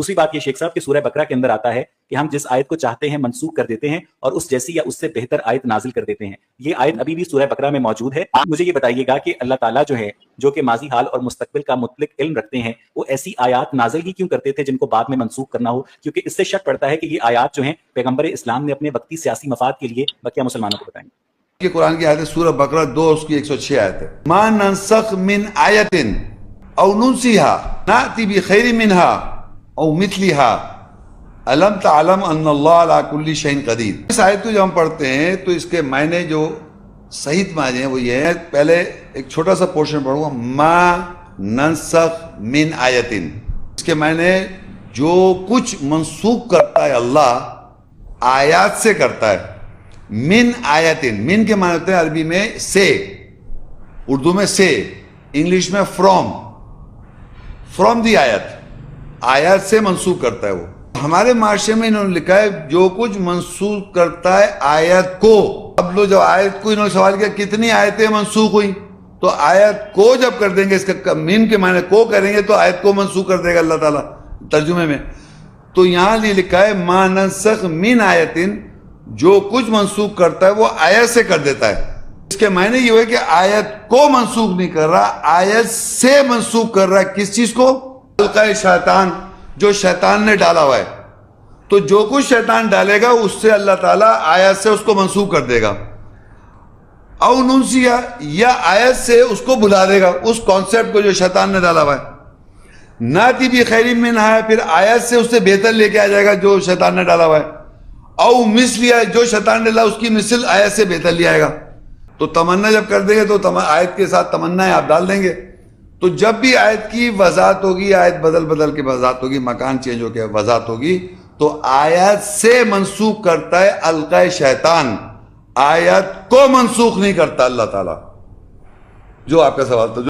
دوسری بات یہ شیخ صاحب کہ سورہ بقرہ کے اندر آتا ہے کہ ہم جس آیت کو چاہتے ہیں منسوخ کر دیتے ہیں اور اس جیسی یا اس سے بہتر آیت نازل کر دیتے ہیں. یہ آیت ابھی بھی سورہ بقرہ میں موجود ہے. آپ مجھے یہ بتائیے گا کہ اللہ تعالیٰ جو ہے جو کہ ماضی حال اور مستقبل کا مطلق علم رکھتے ہیں وہ ایسی آیات نازل ہی کیوں کرتے تھے جن کو بعد میں منسوخ کرنا ہو؟ کیونکہ اس سے شک پڑتا ہے کہ یہ آیات جو ہیں پیغمبر اسلام نے اپنے وقتی سیاسی مفاد کے لیے بقیہ مسلمانوں کو بتائیں. کہ قرآن کی آیت ہے سورہ بقرہ 2 اس کی 106 آیت ہے. ما ننسخ من آیت او ننسیها نأتی بخیر منها او مثلها الم تعلم ان اللہ علی کل شیء قدیر. اس آیت کو جب ہم پڑھتے ہیں تو اس کے معنی جو صحیح معنی ہیں وہ یہ ہے. پہلے ایک چھوٹا سا پورشن پڑھوں گا. ما ننسخ من آیت، اس کے معنی جو کچھ منسوخ کرتا ہے اللہ آیات سے کرتا ہے. من آیتن، من کے معنی ہوتے ہیں عربی میں سے، اردو میں سے، انگلش میں فرام دی آیت، آیات سے منسوخ کرتا ہے. وہ ہمارے معاشرے میں انہوں نے لکھا ہے جو کچھ منسوخ کرتا ہے آیت کو. اب لو جب آیت کو انہوں نے سوال کیا کتنی آیتیں منسوخ ہوئی، تو آیت کو جب کر دیں گے، اس کا من کے معنی کو کریں گے تو آیت کو منسوخ کر دے گا اللہ تعالیٰ ترجمے میں. تو یہاں یہ لکھا ہے ما ننسخ من آیتن، جو کچھ منسوخ کرتا ہے وہ آیت سے کر دیتا ہے. اس کے معنی یہ ہوئے کہ آیت کو منسوخ نہیں کر رہا، آیت سے منسوخ کر رہا ہے. کس چیز کو؟ القاء شیطان، جو شیطان نے ڈالا ہوا ہے. تو جو کچھ شیطان ڈالے گا اس سے اللہ تعالیٰ آیت سے اس کو منسوخ کر دے گا. او ننسیہ، یا آیت سے اس کو بلا دے گا، اس کانسیپٹ کو جو شیطان نے ڈالا ہوا ہے. ناتی بخیر منہا، پھر آیت سے اس سے بہتر لے کے آ جائے گا جو شیطان نے ڈالا ہوا ہے. او مثلیہ، جو شیطان ڈالا اس کی مثل آیت سے بہتر لے آئے گا. تو تمنا جب کر دیں گے تو آیت کے ساتھ تمنا آپ ڈال دیں گے. تو جب بھی آیت کی وضاحت ہوگی، آیت بدل کے وضاحت ہوگی، مکان چینج ہو کے وضاحت ہوگی، تو آیت سے منسوخ کرتا ہے القاء شیطان، آیت کو منسوخ نہیں کرتا اللہ تعالیٰ. جو آپ کا سوال تھا.